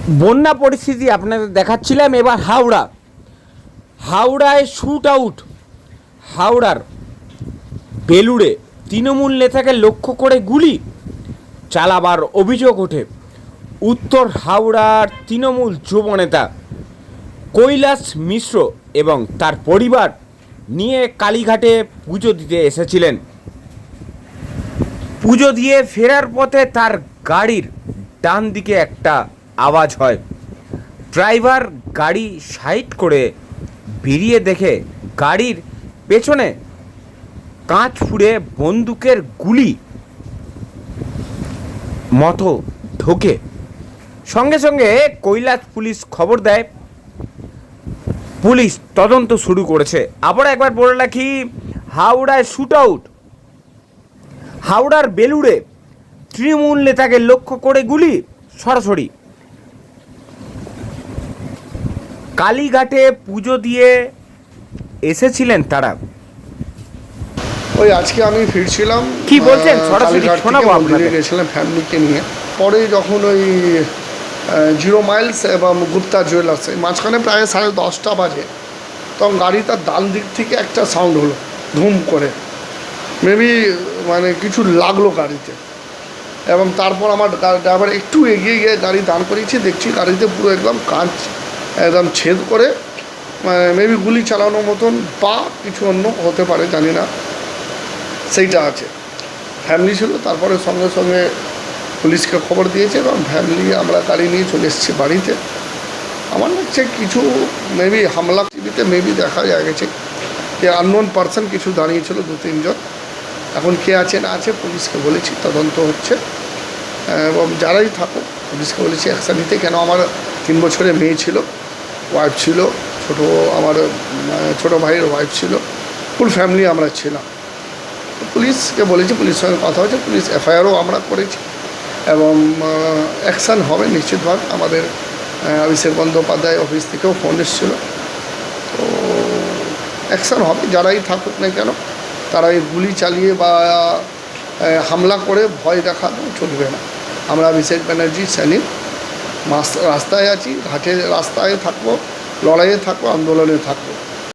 বন্যা পরিস্থিতি আপনাদের দেখাচ্ছিলাম। এবার হাওড়ায় শ্যুট আউট। হাওড়ার বেলুড়ে তৃণমূল নেতাকে লক্ষ্য করে গুলি চালাবার অভিযোগ ওঠে। উত্তর হাওড়ার তৃণমূল যুবনেতা কৈলাস মিশ্র এবং তার পরিবার নিয়ে কালীঘাটে পুজো দিতে এসেছিলেন। পুজো দিয়ে ফেরার পথে তার গাড়ির ডান দিকে একটা আওয়াজ হয়। ড্রাইভার গাড়ি সাইড করে বেরিয়ে দেখে গাড়ির পেছনে কাঁচ ফুঁড়ে বন্দুকের গুলি মতো ঢোকে। সঙ্গে সঙ্গে কৈলাস পুলিশ খবর দেয়। পুলিশ তদন্ত শুরু করেছে। আবার একবার বলে রাখি, হাওড়ায় শ্যুট আউট। হাওড়ার বেলুড়ে তৃণমূল নেতাকে লক্ষ্য করে গুলি সরাসরি। কালীঘাটে পুজো দিয়ে এসেছিলেন তারা। ওই আজকে আমি ফিরছিলাম, কি বলছেন সরাসরি কালীঘাট শোনাবো থেকে আপনাদের। মন্দিরে গেছিলাম ফ্যামিলিকে নিয়ে। পরে যখন ওই 0 মাইলস এবং গুপ্তা জুয়েলার্স মাঝখানে প্রায় 10:30 বাজে, তখন গাড়ি তার ডান দিক থেকে একটা সাউন্ড হলো ধুম করে। মেবি মানে কিছু লাগলো গাড়িতে, এবং তারপর আমার ড্রাইভার একটু এগিয়ে গিয়ে গাড়ি দাঁড় করিয়েছি। দেখছি গাড়িতে পুরো একদম কাঁচ একদম ছেদ করে, মেবি গুলি চালানোর মতন বা কিছু অন্য হতে পারে, জানি না, সেইটা আছে। ফ্যামিলি ছিল, তারপরে সঙ্গে সঙ্গে পুলিশকে খবর দিয়েছে এবং ফ্যামিলি আমরা গাড়ি নিয়ে চলে এসেছি বাড়িতে। আমার লাগছে কিছু মেবি হামলা টিভিতে মেবি দেখা গেছে যে আননোন পার্সন কিছু দাঁড়িয়েছিল 2-3 জন। এখন কে আছে না আছে পুলিশকে বলেছি, তদন্ত হচ্ছে। এবং যারাই থাকুক পুলিশকে বলেছি অ্যাকশান নিতে। কেন আমার 3 বছরের মেয়ে ছিল, ওয়াইফ ছিল, আমার ছোটো ভাইয়ের ওয়াইফ ছিল, ফুল ফ্যামিলি আমরা ছিলাম। পুলিশকে বলেছি, পুলিশের সঙ্গে কথা হয়েছে, পুলিশ এফআইআরও আমরা করেছি এবং অ্যাকশান হবে নিশ্চিতভাবে। আমাদের অভিষেক বন্দ্যোপাধ্যায় অফিস থেকেও ফোন এসেছিল, তো অ্যাকশান হবে। যারাই থাকুক না কেন তারা এই গুলি চালিয়ে বা হামলা করে ভয় দেখানো চলবে না। আমরা অভিষেক ব্যানার্জি সৈনিক, রাস্তায় আছি, ঘাটে রাস্তায় থাকবো, লড়াইয়ে থাকবো, আন্দোলনে থাকবো।